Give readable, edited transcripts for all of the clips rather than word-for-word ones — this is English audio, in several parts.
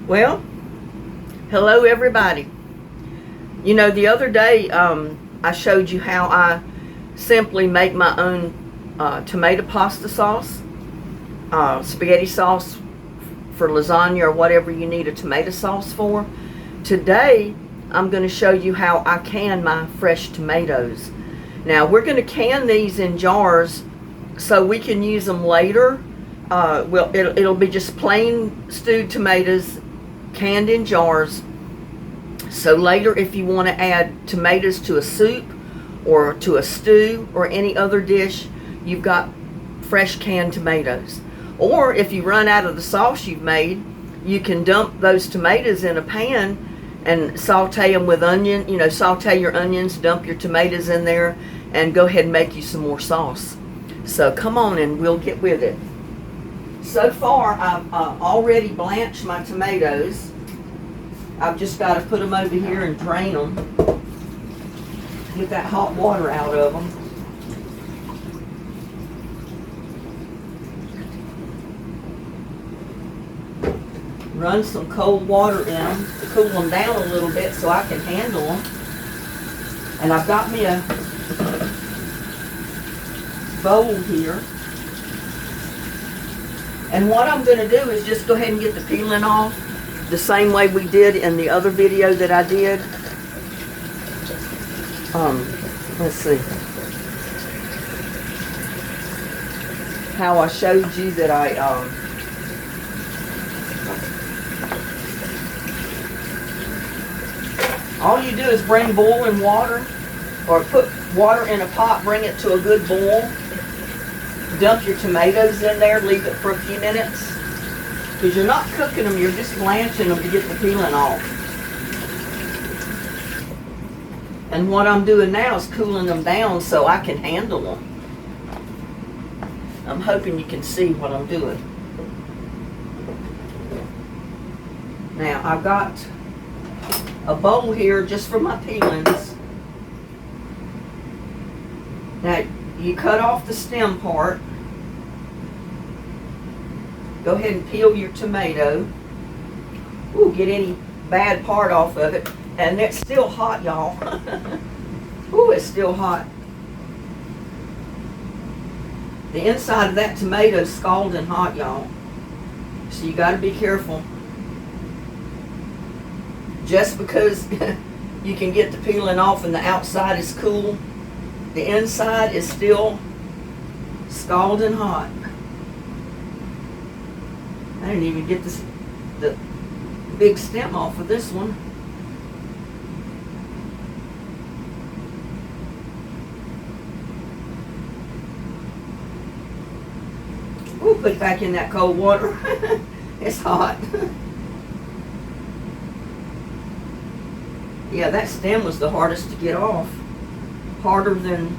Well, hello everybody. You know, the other day I showed you how I simply make my own tomato pasta sauce, spaghetti sauce for lasagna or whatever you need a tomato sauce for. Today I'm going to show you how I can my fresh tomatoes. Now we're going to can these in jars so we can use them later. Well, it'll be just plain stewed tomatoes canned in jars. So later, if you want to add tomatoes to a soup or to a stew or any other dish, you've got fresh canned tomatoes. Or if you run out of the sauce you've made, you can dump those tomatoes in a pan and saute them with onion. You know, saute your onions, dump your tomatoes in there, and go ahead and make you some more sauce. So come on and we'll get with it. So far, I've already blanched my tomatoes. I've just got to put them over here and drain them. Get that hot water out of them. Run some cold water in them to cool them down a little bit so I can handle them. And I've got me a bowl here. And what I'm going to do is just go ahead and get the peeling off the same way we did in the other video that I did. Let's see. How I showed you that all you do is bring boiling water, or put water in a pot, bring it to a good boil. Dump your tomatoes in there, leave it for a few minutes. Because you're not cooking them, you're just blanching them to get the peeling off. And what I'm doing now is cooling them down so I can handle them. I'm hoping you can see what I'm doing. Now, I've got a bowl here just for my peelings. Now, you cut off the stem part. Go ahead and peel your tomato. Ooh, get any bad part off of it. And it's still hot, y'all. Ooh, it's still hot. The inside of that tomato is scalding hot, y'all. So you got to be careful. Just because you can get the peeling off and the outside is cool, the inside is still scalding hot. I didn't even get the big stem off of this one. We'll put it back in that cold water. It's hot. Yeah, that stem was the hardest to get off. Harder than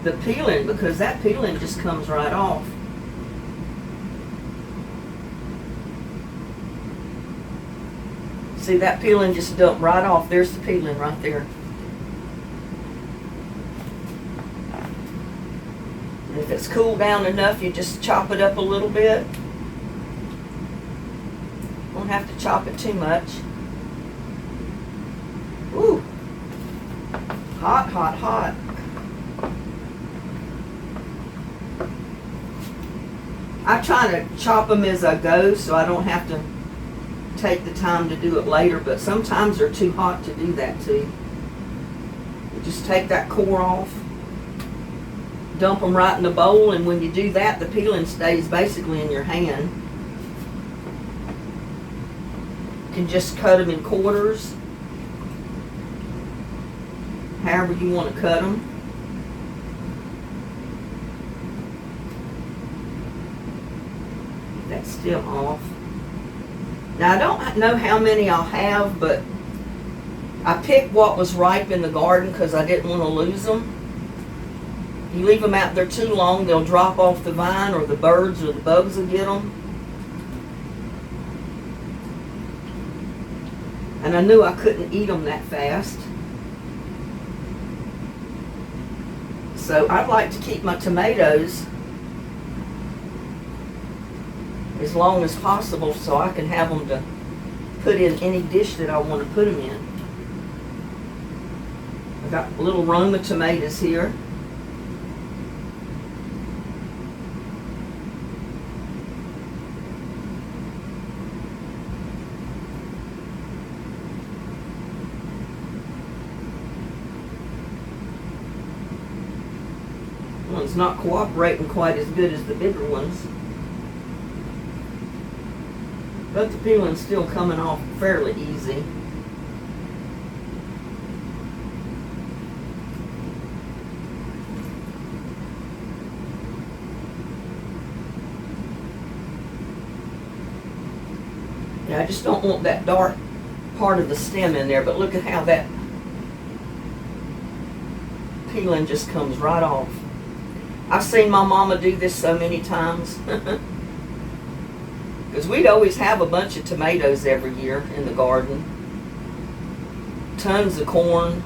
the peeling, because that peeling just comes right off. See, that peeling just dumped right off. There's the peeling right there. And if it's cooled down enough, you just chop it up a little bit. Don't have to chop it too much. Ooh. Hot, hot, hot. I try to chop them as I go so I don't have to take the time to do it later, but sometimes they're too hot to do that too. You just take that core off, dump them right in the bowl, and when you do that, the peeling stays basically in your hand. You can just cut them in quarters, however you want to cut them. That's still off. Now, I don't know how many I'll have, but I picked what was ripe in the garden because I didn't want to lose them. You leave them out there too long, they'll drop off the vine, or the birds or the bugs will get them. And I knew I couldn't eat them that fast. So I'd like to keep my tomatoes as long as possible so I can have them to put in any dish that I want to put them in. I got a little Roma tomatoes here. One's not cooperating quite as good as the bigger ones, but the peeling's still coming off fairly easy. Yeah, I just don't want that dark part of the stem in there, but look at how that peeling just comes right off. I've seen my mama do this so many times. Because we'd always have a bunch of tomatoes every year in the garden. Tons of corn.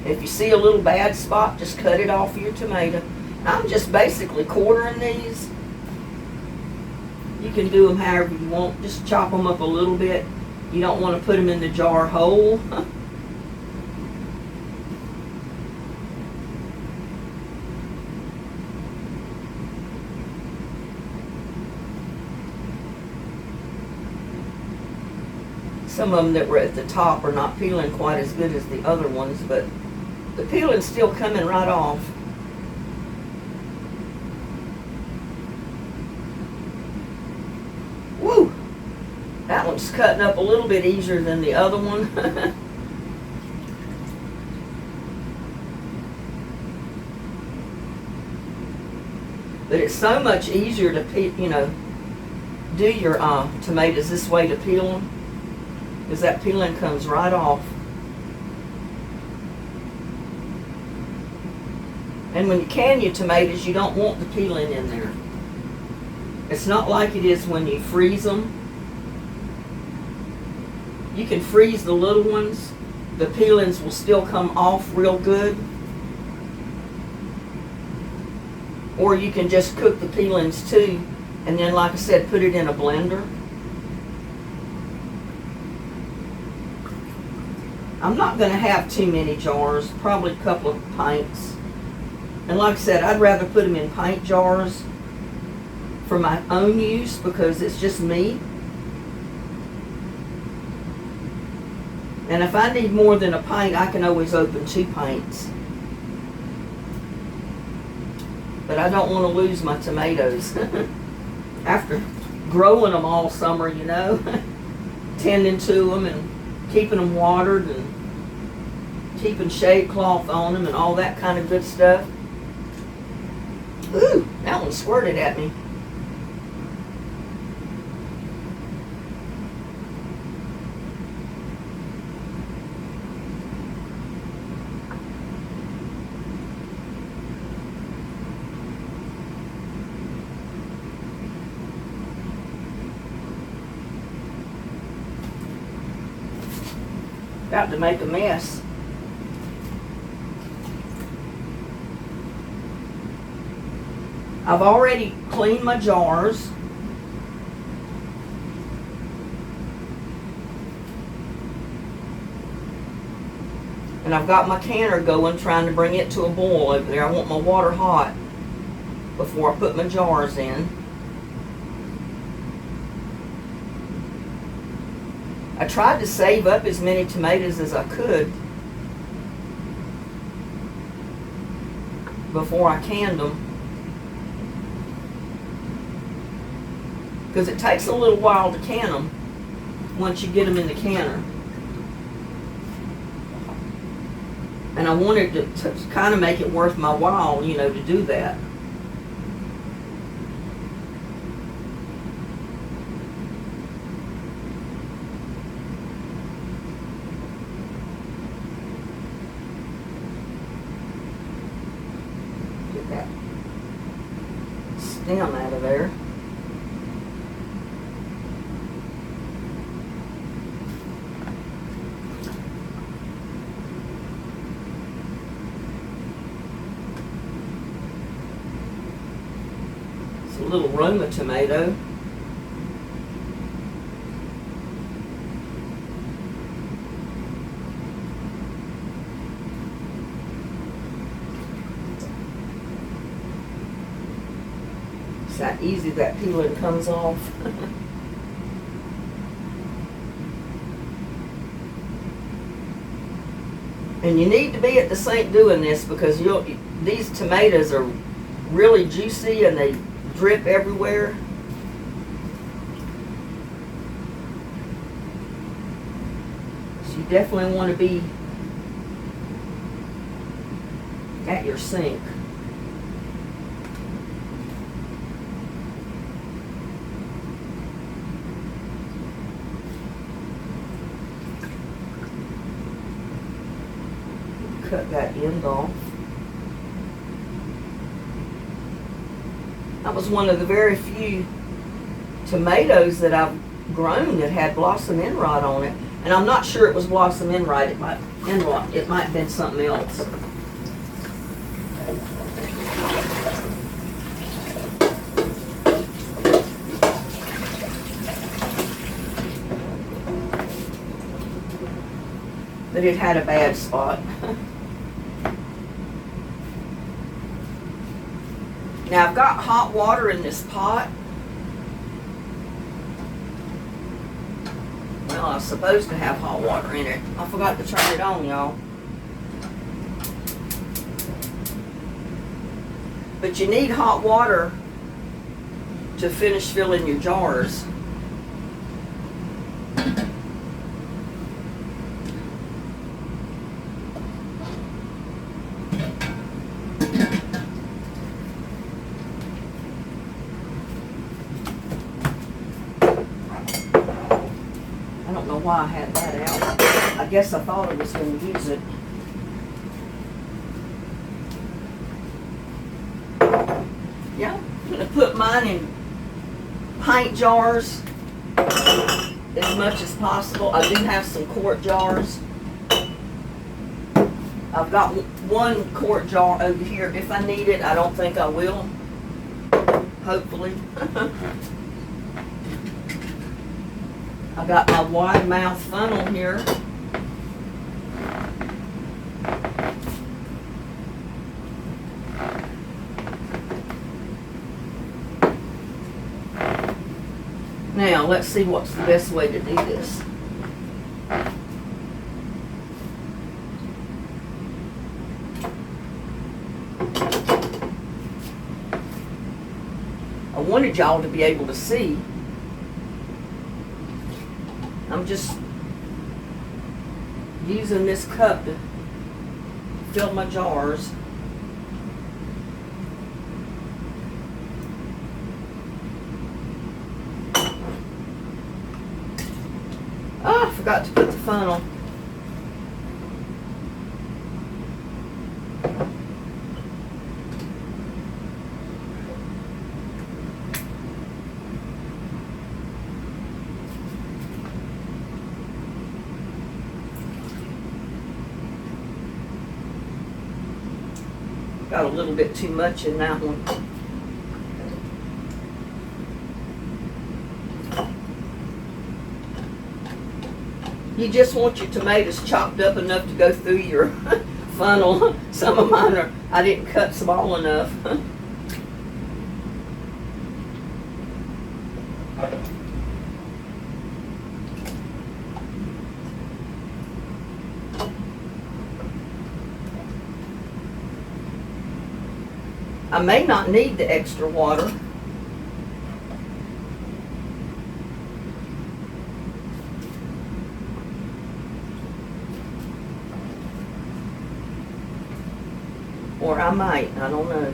If you see a little bad spot, just cut it off your tomato. I'm just basically quartering these. You can do them however you want. Just chop them up a little bit. You don't want to put them in the jar whole. Some of them that were at the top are not peeling quite as good as the other ones, but the peeling's still coming right off. Woo! That one's cutting up a little bit easier than the other one. But it's so much easier to peel, do your tomatoes this way to peel them, because that peeling comes right off. And when you can your tomatoes, you don't want the peeling in there. It's not like it is when you freeze them. You can freeze the little ones. The peelings will still come off real good. Or you can just cook the peelings too, and then, like I said, put it in a blender. I'm not going to have too many jars, probably a couple of pints. And like I said, I'd rather put them in pint jars for my own use, because it's just me. And if I need more than a pint, I can always open 2 pints. But I don't want to lose my tomatoes. After growing them all summer, tending to them and keeping them watered and keeping shade cloth on them and all that kind of good stuff. Ooh, that one squirted at me. About to make a mess. I've already cleaned my jars. And I've got my canner going, trying to bring it to a boil over there. I want my water hot before I put my jars in. I tried to save up as many tomatoes as I could before I canned them, because it takes a little while to can them once you get them in the canner. And I wanted to kind of make it worth my while, to do that. Get that stem out of there. It's a little Roma tomato. It's that easy that peeling comes off. And you need to be at the sink doing this because these tomatoes are really juicy and they drip everywhere. So you definitely want to be at your sink. Cut that end off. That was one of the very few tomatoes that I've grown that had blossom end rot on it. And I'm not sure it was blossom end rot. It might have been something else. But it had a bad spot. Now I've got hot water in this pot. Well, I was supposed to have hot water in it. I forgot to turn it on, y'all. But you need hot water to finish filling your jars. Why I had that out. I guess I thought I was going to use it. Yeah, I'm going to put mine in pint jars as much as possible. I do have some quart jars. I've got 1 quart jar over here. If I need it, I don't think I will. Hopefully. I got my wide mouth funnel here. Now, let's see what's the best way to do this. I wanted y'all to be able to see. I'm just using this cup to fill my jars. Oh, I forgot to put the funnel. Got a little bit too much in that one. You just want your tomatoes chopped up enough to go through your funnel. Some of mine I didn't cut small enough. I may not need the extra water. Or I might, I don't know.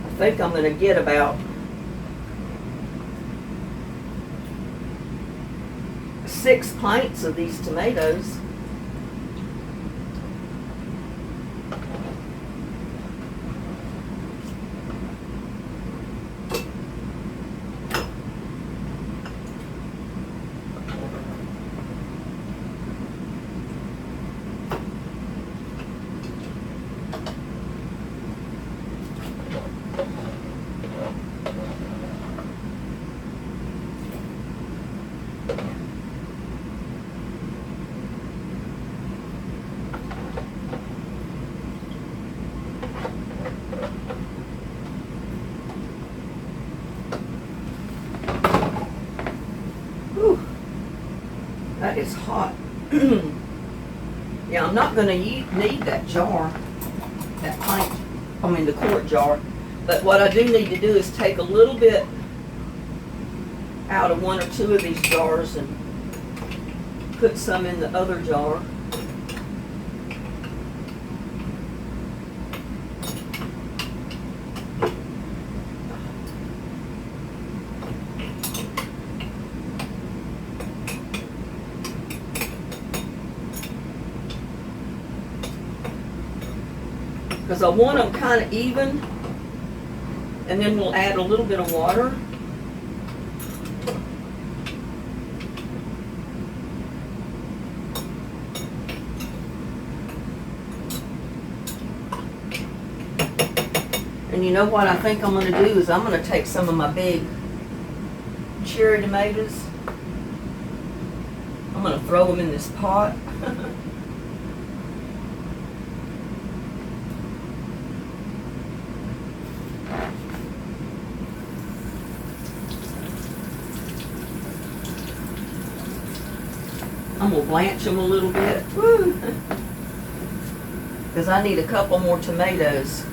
I think I'm going to get about 6 pints of these tomatoes. is hot. Yeah, I'm not going to need that jar, that the quart jar. But what I do need to do is take a little bit out of one or two of these jars and put some in the other jar. Because I want them kind of even, and then we'll add a little bit of water. And you know what I think I'm going to do is I'm going to take some of my big cherry tomatoes. I'm going to throw them in this pot. I'm going to blanch them a little bit. Because I need a couple more tomatoes.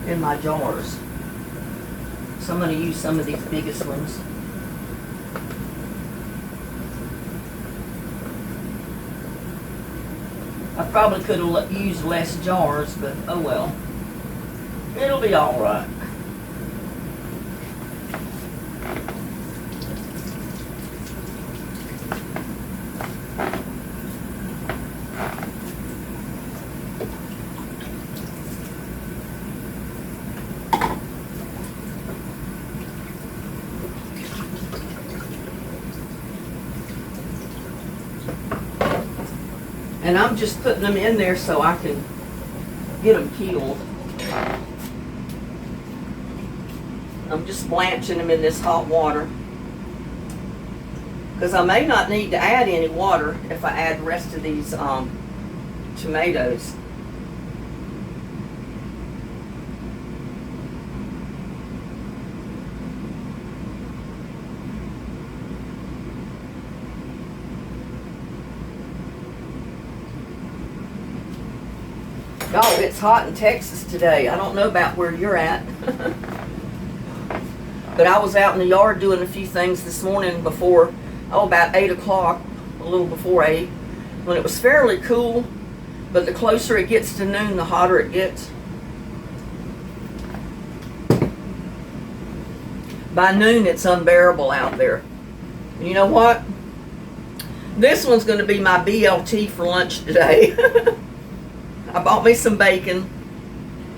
In my jars. So I'm going to use some of these biggest ones. I probably could have used less jars, but oh well. It'll be all right. And I'm just putting them in there so I can get them peeled. I'm just blanching them in this hot water. Because I may not need to add any water if I add the rest of these tomatoes. Y'all, it's hot in Texas today. I don't know about where you're at. But I was out in the yard doing a few things this morning before, about 8 o'clock, a little before 8, when it was fairly cool. But the closer it gets to noon, the hotter it gets. By noon, it's unbearable out there. And you know what? This one's going to be my BLT for lunch today. I bought me some bacon,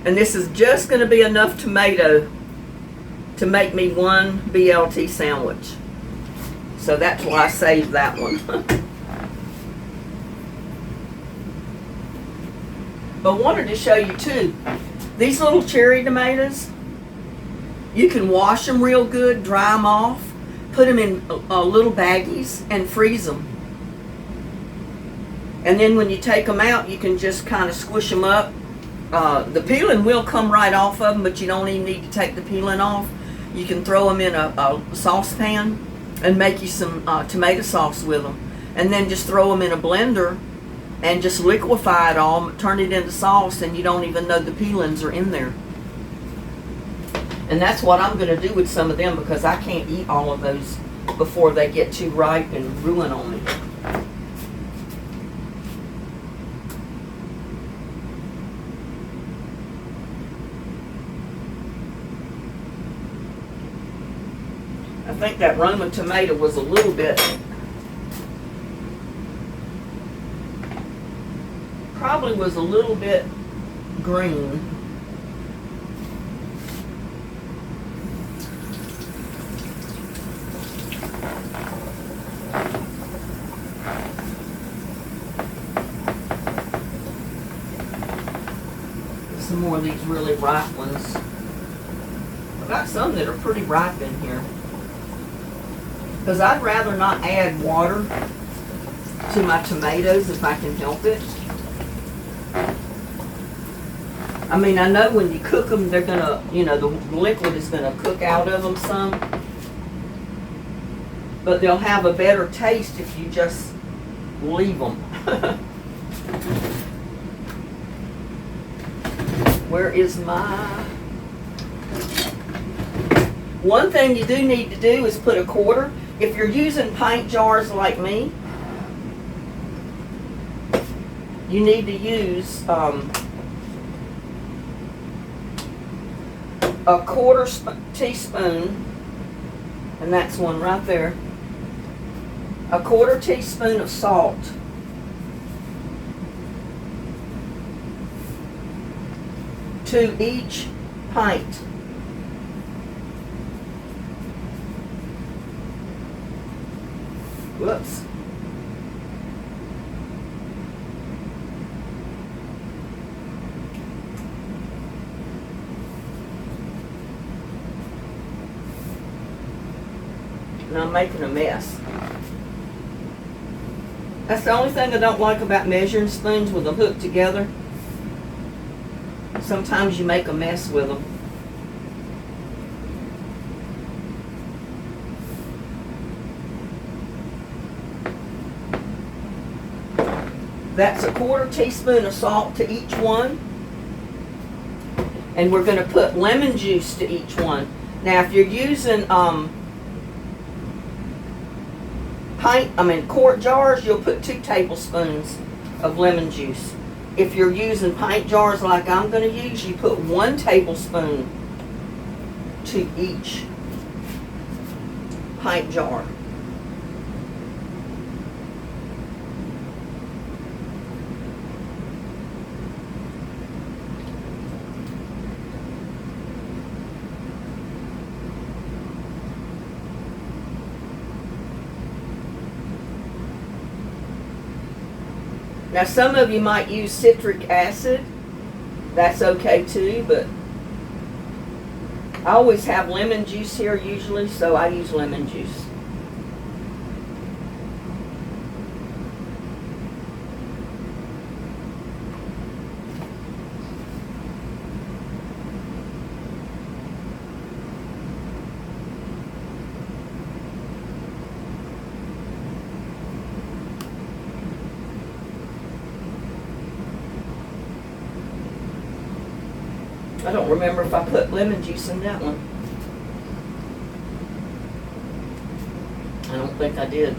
and this is just going to be enough tomato to make me one BLT sandwich. So that's why I saved that one. But wanted to show you too, these little cherry tomatoes, you can wash them real good, dry them off, put them in little baggies and freeze them. And then when you take them out, you can just kind of squish them up. The peeling will come right off of them, but you don't even need to take the peeling off. You can throw them in a saucepan and make you some tomato sauce with them. And then just throw them in a blender and just liquefy it all, turn it into sauce, and you don't even know the peelings are in there. And that's what I'm going to do with some of them, because I can't eat all of those before they get too ripe and ruin on me. I think that Roma tomato was a little bit, probably was a little bit green. Some more of these really ripe ones. I've got some that are pretty ripe in here. Because I'd rather not add water to my tomatoes if I can help it. I mean, I know when you cook them, they're gonna, you know, the liquid is gonna cook out of them some. But they'll have a better taste if you just leave them. Where is my... One thing you do need to do is put a quarter. If you're using pint jars like me, you need to use a quarter teaspoon, and that's one right there, a quarter teaspoon of salt, to each pint. Whoops. And I'm making a mess. That's the only thing I don't like about measuring spoons with them hooked together. Sometimes you make a mess with them. That's a quarter teaspoon of salt to each one. And we're going to put lemon juice to each one. Now if you're using quart jars, you'll put 2 tablespoons of lemon juice. If you're using pint jars like I'm going to use, you put 1 tablespoon to each pint jar. Now some of you might use citric acid. That's okay too, but I always have lemon juice here usually, so I use lemon juice. I don't remember if I put lemon juice in that one. I don't think I did.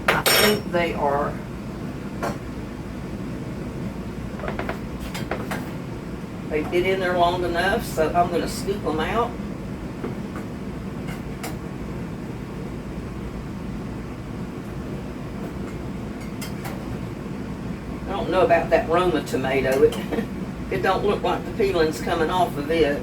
I think they are they get in there long enough, so I'm going to scoop them out. I don't know about that Roma tomato. It don't look like the peeling's coming off of it.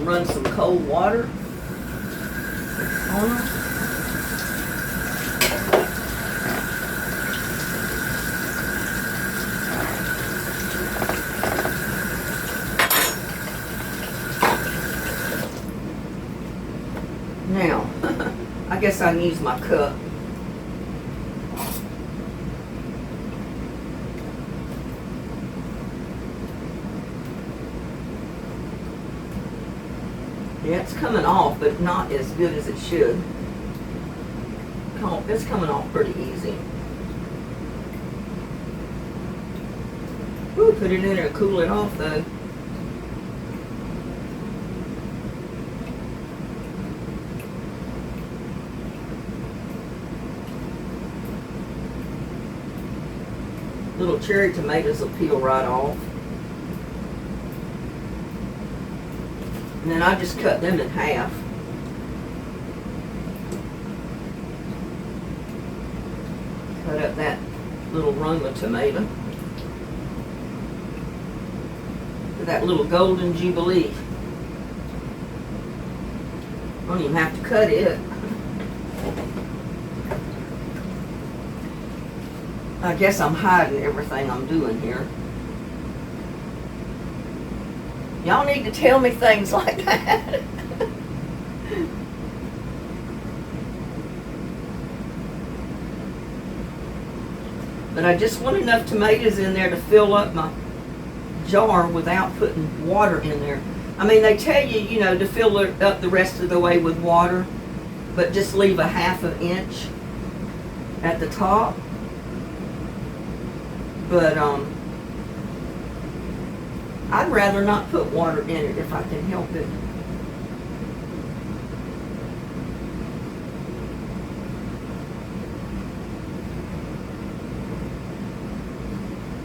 Run some cold water on them. Now, I guess I can use my cup. Yeah, it's coming off, but not as good as it should. It's coming off pretty easy. Put it in there and cool it off though. Little cherry tomatoes will peel right off. And then I just cut them in half. Cut up that little Roma tomato. That little golden jubilee. Don't even have to cut it. I guess I'm hiding everything I'm doing here. Y'all need to tell me things like that. But I just want enough tomatoes in there to fill up my jar without putting water in there. I mean, they tell you, you know, to fill it up the rest of the way with water, but just leave a half an inch at the top. But I'd rather not put water in it if I can help it.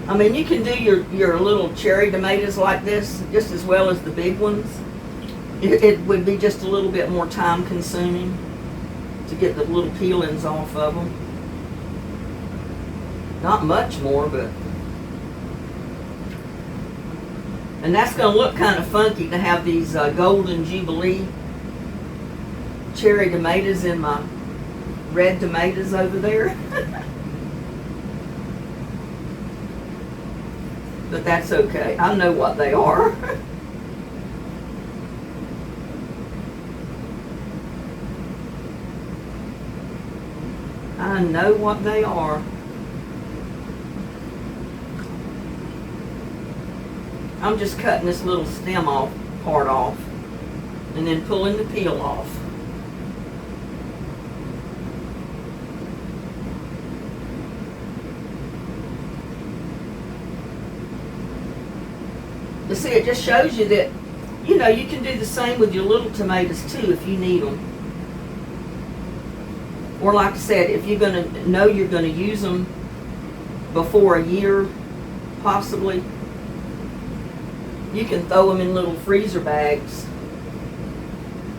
I mean, you can do your little cherry tomatoes like this just as well as the big ones. It would be just a little bit more time consuming to get the little peelings off of them. Not much more, but... And that's going to look kind of funky to have these golden jubilee cherry tomatoes in my red tomatoes over there. But that's okay. I know what they are. I know what they are. I'm just cutting this little stem part off and then pulling the peel off. You see, it just shows you that, you know, you can do the same with your little tomatoes too if you need them. Or like I said, if you're going to know you're going to use them before a year, possibly, you can throw them in little freezer bags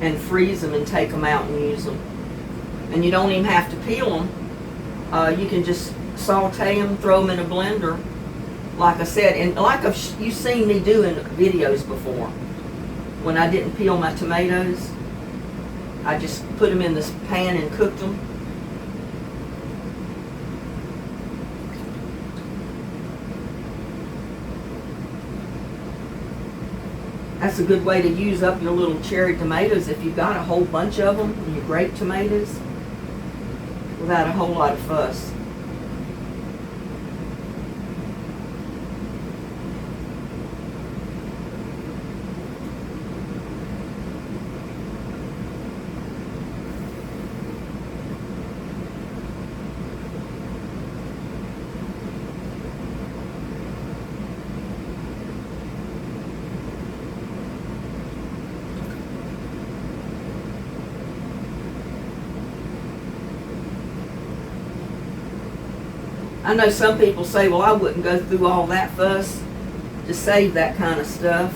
and freeze them and take them out and use them. And you don't even have to peel them. You can just saute them, throw them in a blender. Like I said, and like you've seen me do in videos before. When I didn't peel my tomatoes, I just put them in this pan and cooked them. That's a good way to use up your little cherry tomatoes if you've got a whole bunch of them, and your grape tomatoes, without a whole lot of fuss. I know some people say, well, I wouldn't go through all that fuss to save that kind of stuff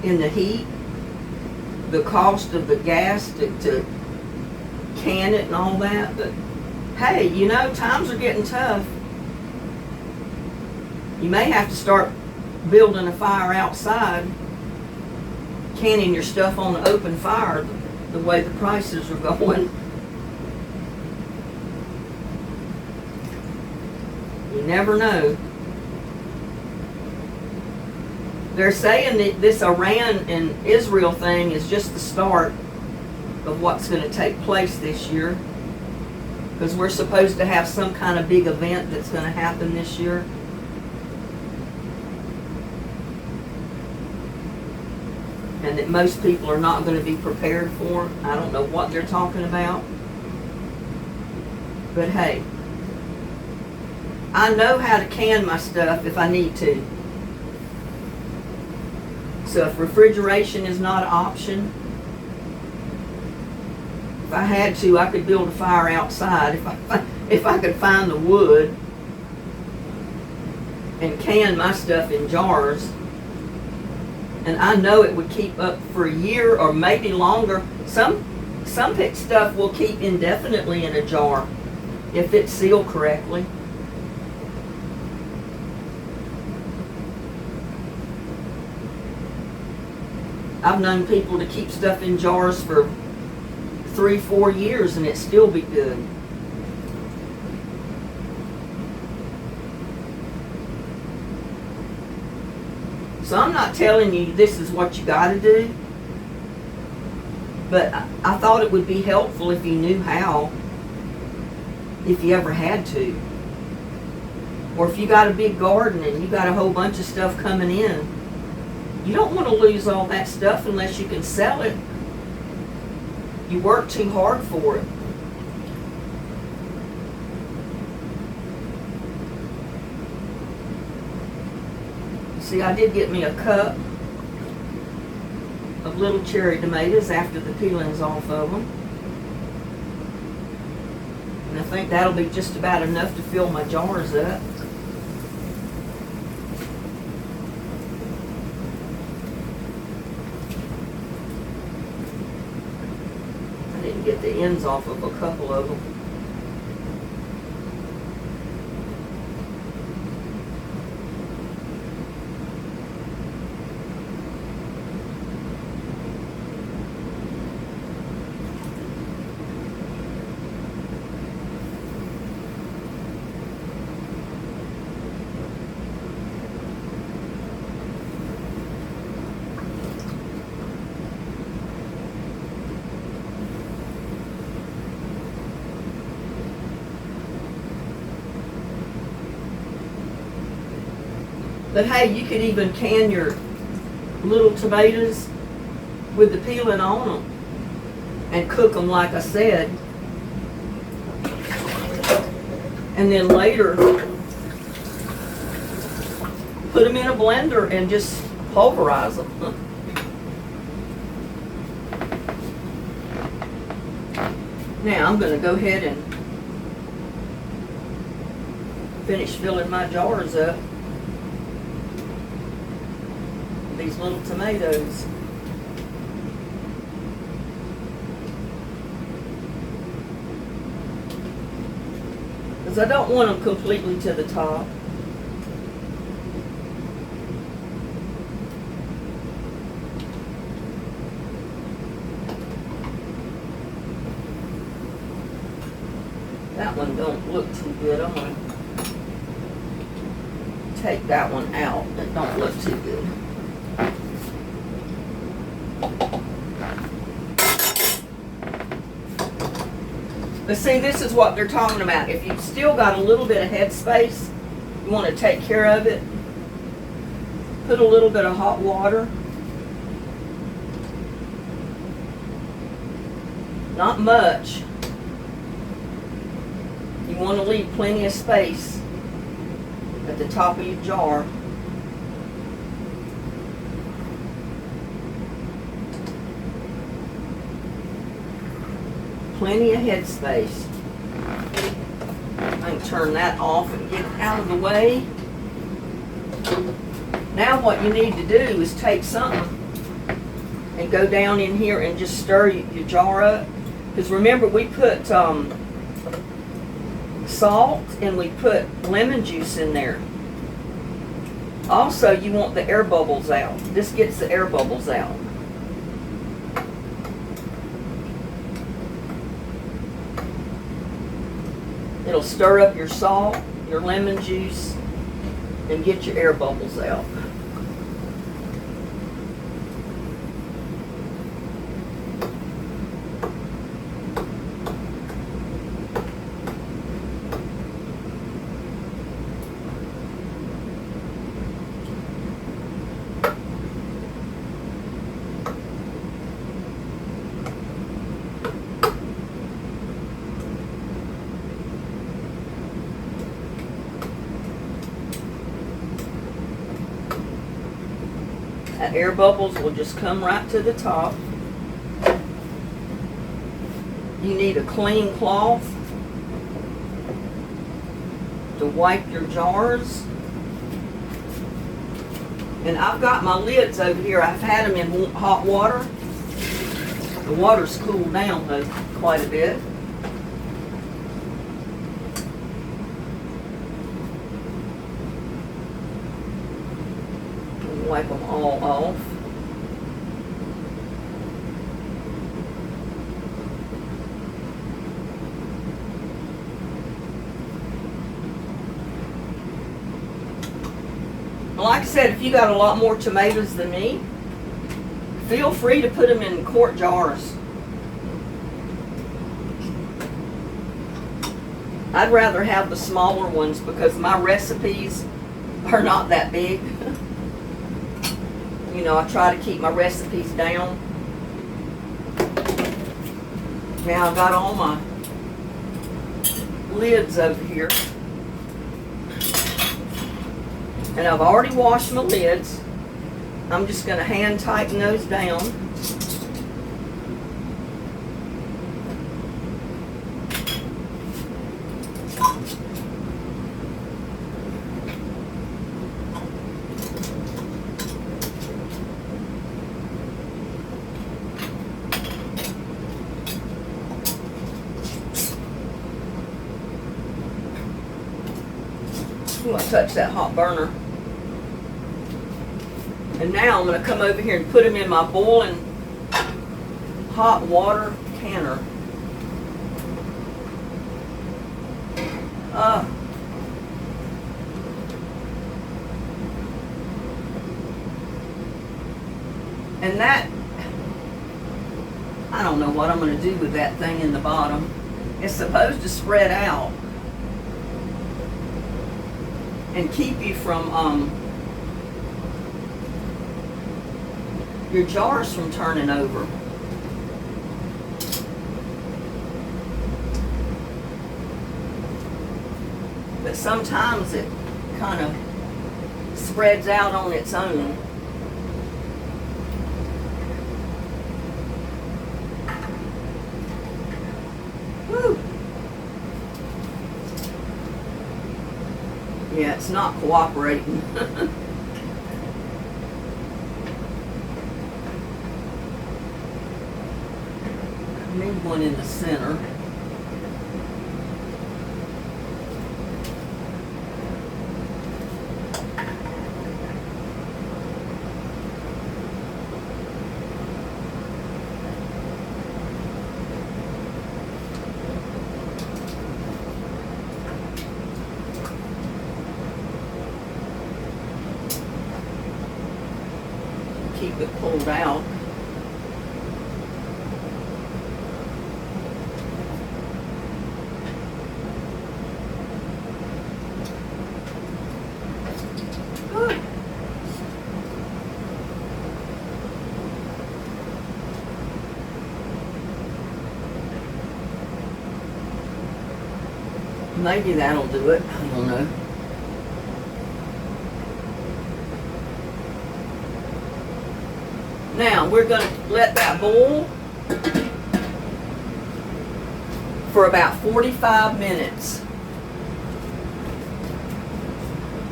in the heat. The cost of the gas to can it and all that. But hey, you know, times are getting tough. You may have to start building a fire outside, canning your stuff on the open fire the way the prices are going. You never know. They're saying that this Iran and Israel thing is just the start of what's going to take place this year. Because we're supposed to have some kind of big event that's going to happen this year. And that most people are not going to be prepared for. I don't know what they're talking about. But hey. I know how to can my stuff if I need to. So if refrigeration is not an option, if I had to, I could build a fire outside if I could find the wood and can my stuff in jars. And I know it would keep up for a year or maybe longer. Some stuff will keep indefinitely in a jar if it's sealed correctly. I've known people to keep stuff in jars for 3-4 years and it still be good. So I'm not telling you this is what you got to do, but I thought it would be helpful if you knew how, if you ever had to. Or if you got a big garden and you got a whole bunch of stuff coming in, you don't want to lose all that stuff unless you can sell it. You work too hard for it. See, I did get me a cup of little cherry tomatoes after the peeling's off of them. And I think that'll be just about enough to fill my jars up. I didn't get the ends off of a couple of them. But hey, you could even can your little tomatoes with the peeling on them and cook them like I said. And then later, put them in a blender and just pulverize them. Now I'm going to go ahead and finish filling my jars up. These little tomatoes. Because I don't want them completely to the top. That one don't look too good. I'm going to take that one out. It don't look too good. But see, this is what they're talking about. If you've still got a little bit of head space, you want to take care of it, put a little bit of hot water. Not much. You want to leave plenty of space at the top of your jar. Plenty of head space. I can turn that off and get out of the way. Now what you need to do is take something and go down in here and just stir your jar up. Because remember, we put salt and we put lemon juice in there. Also, you want the air bubbles out. This gets the air bubbles out. It'll stir up your salt, your lemon juice, and get your air bubbles out. That air bubbles will just come right to the top. You need a clean cloth to wipe your jars. And I've got my lids over here. I've had them in hot water. The water's cooled down though quite a bit. Wipe them all off. Like I said, if you got a lot more tomatoes than me, feel free to put them in quart jars. I'd rather have the smaller ones because my recipes are not that big. You know, I try to keep my recipes down. Now I've got all my lids over here. And I've already washed my lids. I'm just going to hand tighten those down. Ooh, I touched that hot burner. And now I'm going to come over here and put them in my boiling hot water canner. And that, I don't know what I'm going to do with that thing in the bottom. It's supposed to spread out and keep you from your jars from turning over. But sometimes it kind of spreads out on its own. Woo. Yeah, it's not cooperating. Need one in the center. Keep it pulled out. Maybe that'll do it. I don't know. Now we're going to let that boil for about 45 minutes.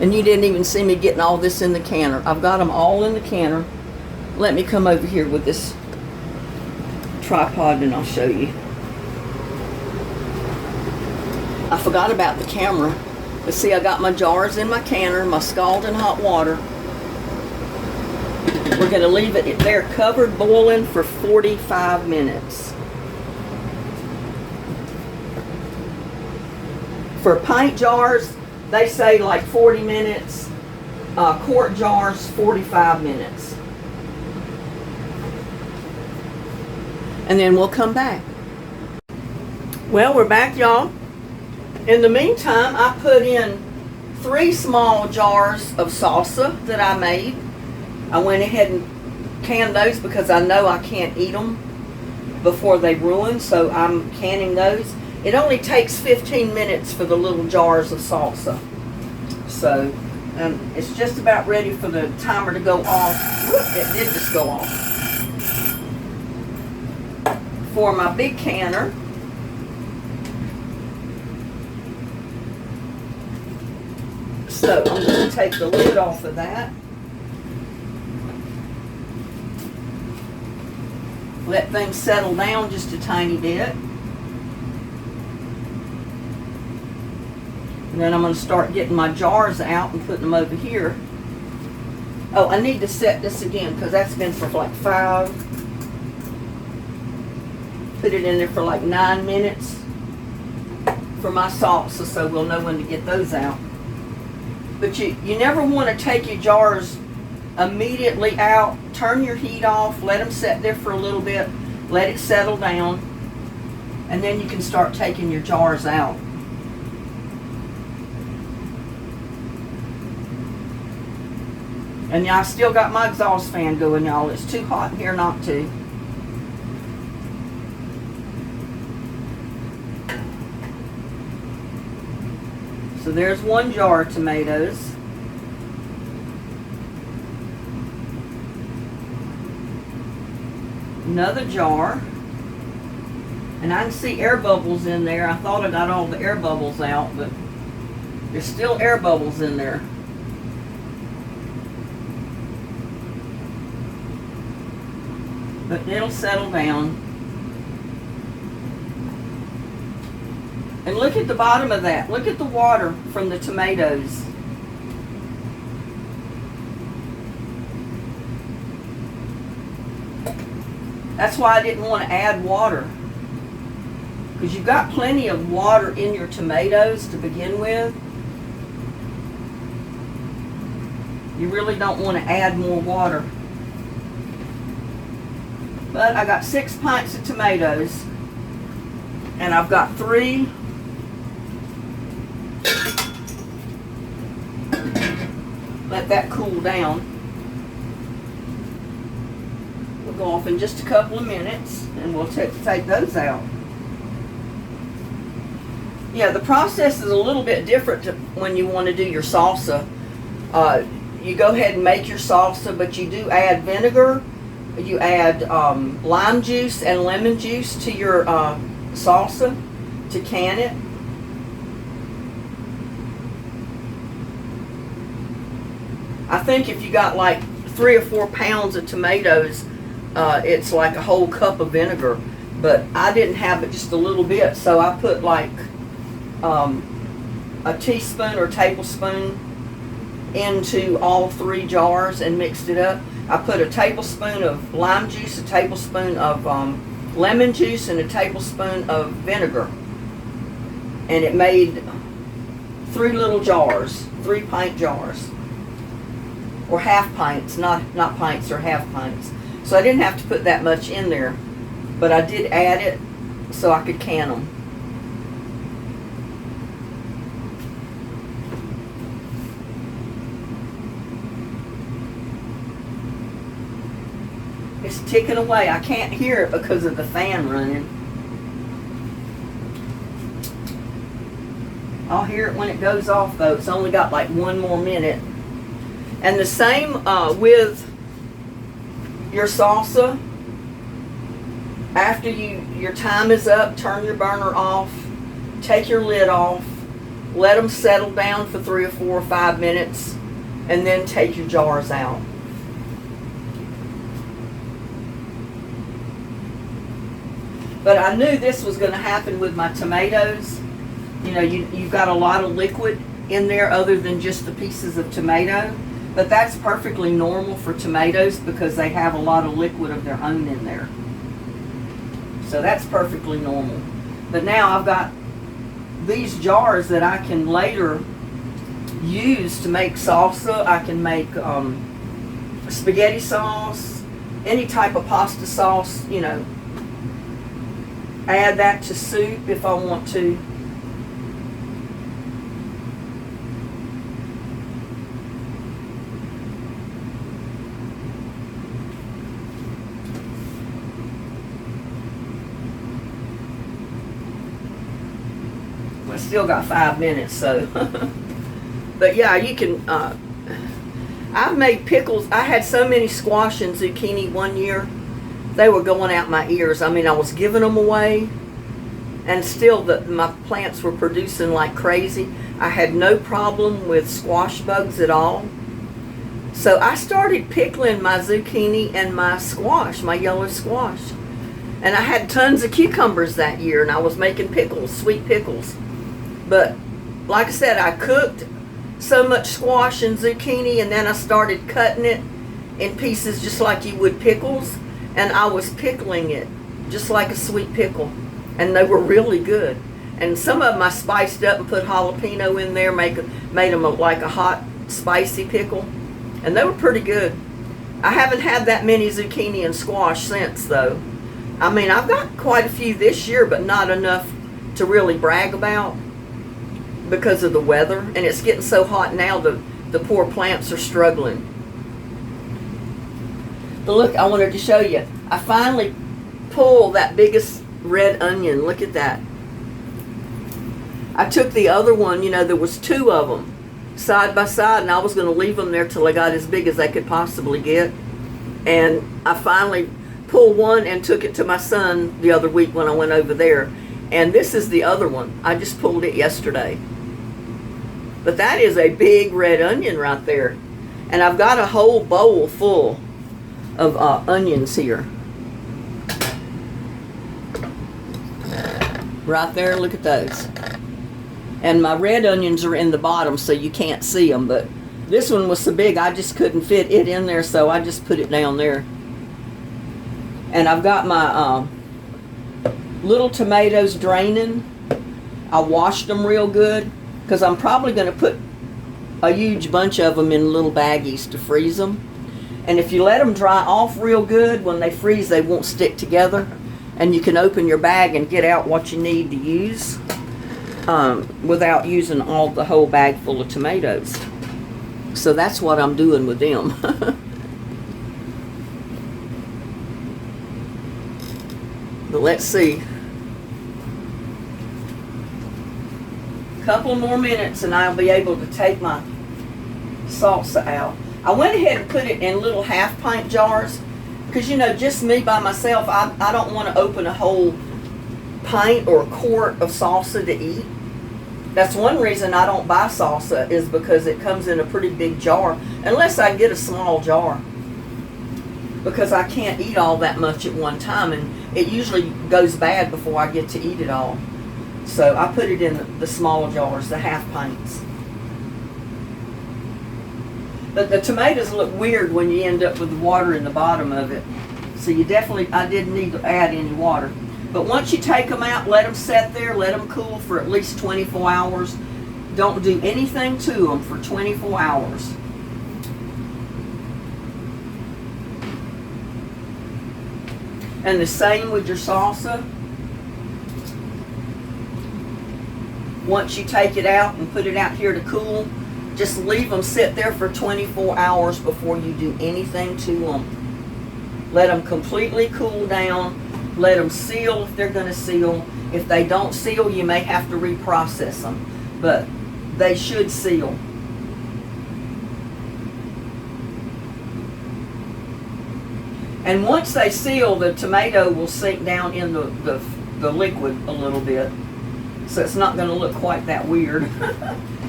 And you didn't even see me getting all this in the canner. I've got them all in the canner. Let me come over here with this tripod and I'll show you. I forgot about the camera. But see, I got my jars in my canner, my scalding hot water. We're going to leave it there covered boiling for 45 minutes. For pint jars, they say like 40 minutes. Quart jars, 45 minutes. And then we'll come back. Well, we're back, y'all. In the meantime, I put in 3 small jars of salsa that I made. I went ahead and canned those because I know I can't eat them before they ruin, so I'm canning those. It only takes 15 minutes for the little jars of salsa. So It's just about ready for the timer to go off. Whoop, it did just go off. For my big canner, so I'm going to take the lid off of that. Let things settle down just a tiny bit. And then I'm going to start getting my jars out and putting them over here. Oh, I need to set this again because that's been for like 5. Put it in there for like 9 minutes for my salsa, so we'll know when to get those out. But you never want to take your jars immediately out. Turn your heat off, let them sit there for a little bit, let it settle down, and then you can start taking your jars out. And I still got my exhaust fan going, y'all. It's too hot in here not to. So there's 1 jar of tomatoes. Another jar. And I can see air bubbles in there. I thought I got all the air bubbles out, but there's still air bubbles in there. But it'll settle down. And look at the bottom of that. Look at the water from the tomatoes. That's why I didn't want to add water. Because you've got plenty of water in your tomatoes to begin with. You really don't want to add more water. But I got 6 pints of tomatoes. And I've got 3 let that cool down. We'll go off in just a couple of minutes and we'll take those out. Yeah, the process is a little bit different when you want to do your salsa. You go ahead and make your salsa, but you do add vinegar, you add lime juice and lemon juice to your salsa to can it. I think if you got like 3 or 4 pounds of tomatoes, it's like a whole cup of vinegar. But I didn't have it just a little bit, so I put like a teaspoon or tablespoon into all 3 jars and mixed it up. I put a tablespoon of lime juice, a tablespoon of lemon juice, and a tablespoon of vinegar. And it made 3 little jars, 3 pint jars. Or half pints, not pints, or half pints. So I didn't have to put that much in there, but I did add it so I could can them. It's ticking away. I can't hear it because of the fan running. I'll hear it when it goes off though. It's only got like 1 more minute. And the same with your salsa. After your time is up, turn your burner off, take your lid off, let them settle down for 3 or 4 or 5 minutes, and then take your jars out. But I knew this was going to happen with my tomatoes. You know, you've got a lot of liquid in there other than just the pieces of tomato. But that's perfectly normal for tomatoes because they have a lot of liquid of their own in there. So that's perfectly normal. But now I've got these jars that I can later use to make salsa. I can make spaghetti sauce, any type of pasta sauce, you know. Add that to soup if I want to. Still got 5 minutes, so But yeah, you can, I've made pickles. I had so many squash and zucchini one year. They were going out my ears. I mean, I was giving them away, and still my plants were producing like crazy. I had no problem with squash bugs at all. So I started pickling my zucchini and my squash, my yellow squash. And I had tons of cucumbers that year, and I was making pickles, sweet pickles. But like I said, I cooked so much squash and zucchini, and then I started cutting it in pieces just like you would pickles, and I was pickling it just like a sweet pickle, and they were really good. And some of them I spiced up and put jalapeno in there, made them like a hot, spicy pickle, and they were pretty good. I haven't had that many zucchini and squash since, though. I mean, I've got quite a few this year, but not enough to really brag about because of the weather, and it's getting so hot now the poor plants are struggling. But look, I wanted to show you. I finally pulled that biggest red onion. Look at that. I took the other one, you know, there was two of them side by side, and I was going to leave them there till they got as big as they could possibly get. And I finally pulled one and took it to my son the other week when I went over there. And this is the other one. I just pulled it yesterday. But that is a big red onion right there. And I've got a whole bowl full of onions here. Right there, look at those. And my red onions are in the bottom, so you can't see them. But this one was so big, I just couldn't fit it in there, so I just put it down there. And I've got my little tomatoes draining. I washed them real good, because I'm probably going to put a huge bunch of them in little baggies to freeze them. And if you let them dry off real good, when they freeze, they won't stick together. And you can open your bag and get out what you need to use without using the whole bag full of tomatoes. So that's what I'm doing with them. But let's see. A couple more minutes and I'll be able to take my salsa out. I went ahead and put it in little half-pint jars because, you know, just me by myself, I don't want to open a whole pint or a quart of salsa to eat. That's one reason I don't buy salsa, is because it comes in a pretty big jar, unless I get a small jar, because I can't eat all that much at one time, and it usually goes bad before I get to eat it all. So I put it in the small jars, the half pints. But the tomatoes look weird when you end up with the water in the bottom of it. So I didn't need to add any water. But once you take them out, let them set there, let them cool for at least 24 hours. Don't do anything to them for 24 hours. And the same with your salsa. Once you take it out and put it out here to cool, just leave them sit there for 24 hours before you do anything to them. Let them completely cool down. Let them seal if they're going to seal. If they don't seal, you may have to reprocess them. But they should seal. And once they seal, the tomato will sink down in the liquid a little bit. So it's not going to look quite that weird.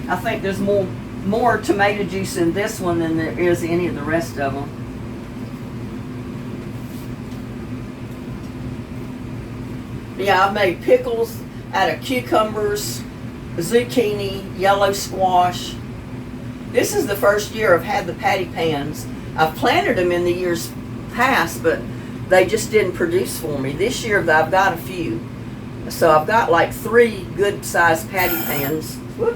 I think there's more tomato juice in this one than there is any of the rest of them. Yeah, I've made pickles out of cucumbers, zucchini, yellow squash. This is the first year I've had the patty pans. I've planted them in the years past, but they just didn't produce for me. This year I've got a few. So I've got like 3 good sized patty pans. Whoop.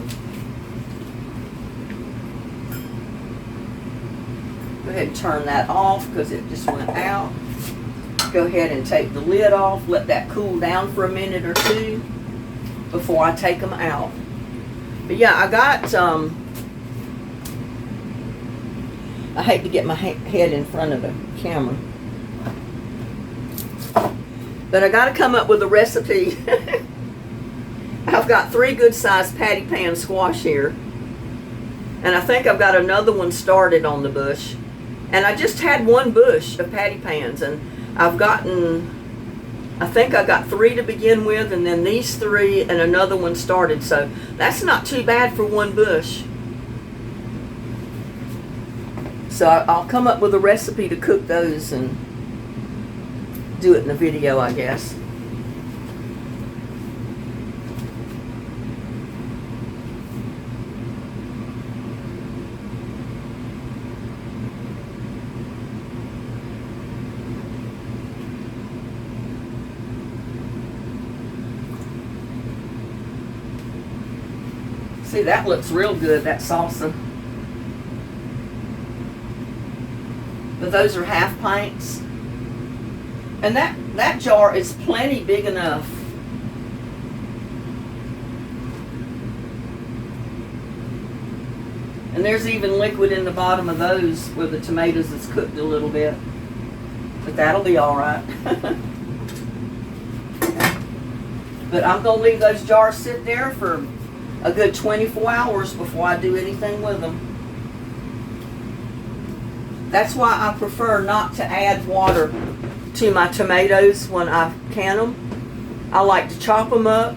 Go ahead and turn that off because it just went out. Go ahead and take the lid off, let that cool down for a minute or two before I take them out. But yeah, I got, I hate to get my head in front of the camera, but I got to come up with a recipe. I've got 3 good sized patty pan squash here. And I think I've got another one started on the bush. And I just had one bush of patty pans, and I've gotten, I think I got 3 to begin with, and then these 3 and another one started. So that's not too bad for one bush. So I'll come up with a recipe to cook those and do it in a video, I guess. See, that looks real good, that salsa. But those are half pints. And that jar is plenty big enough. And there's even liquid in the bottom of those where the tomatoes is cooked a little bit. But that'll be all right. But I'm going to leave those jars sit there for a good 24 hours before I do anything with them. That's why I prefer not to add water to my tomatoes when I can them. I like to chop them up,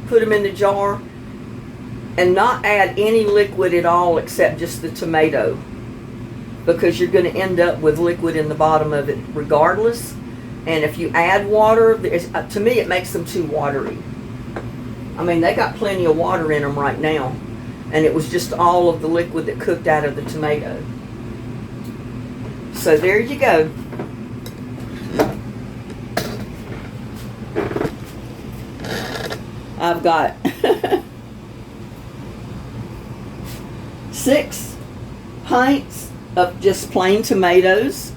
put them in the jar, and not add any liquid at all except just the tomato, because you're going to end up with liquid in the bottom of it regardless. And if you add water, to me it makes them too watery. I mean, they got plenty of water in them right now, and it was just all of the liquid that cooked out of the tomato. So there you go. I've got 6 pints of just plain tomatoes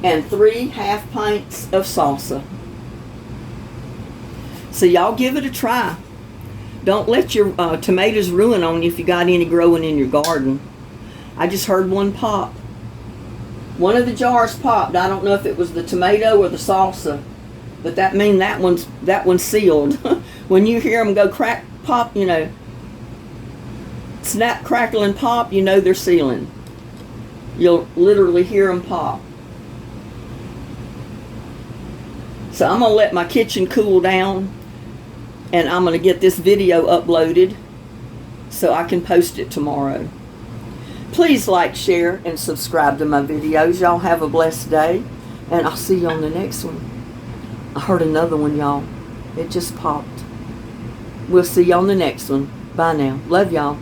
and 3 half pints of salsa. So y'all give it a try. Don't let your tomatoes ruin on you if you got any growing in your garden. I just heard one pop. One of the jars popped. I don't know if it was the tomato or the salsa, but that means that one's sealed. When you hear them go crack, pop, you know, snap, crackle, and pop, you know they're sealing. You'll literally hear them pop. So I'm going to let my kitchen cool down, and I'm going to get this video uploaded so I can post it tomorrow. Please like, share, and subscribe to my videos. Y'all have a blessed day, and I'll see you on the next one. I heard another one, y'all. It just popped. We'll see you on the next one. Bye now. Love y'all.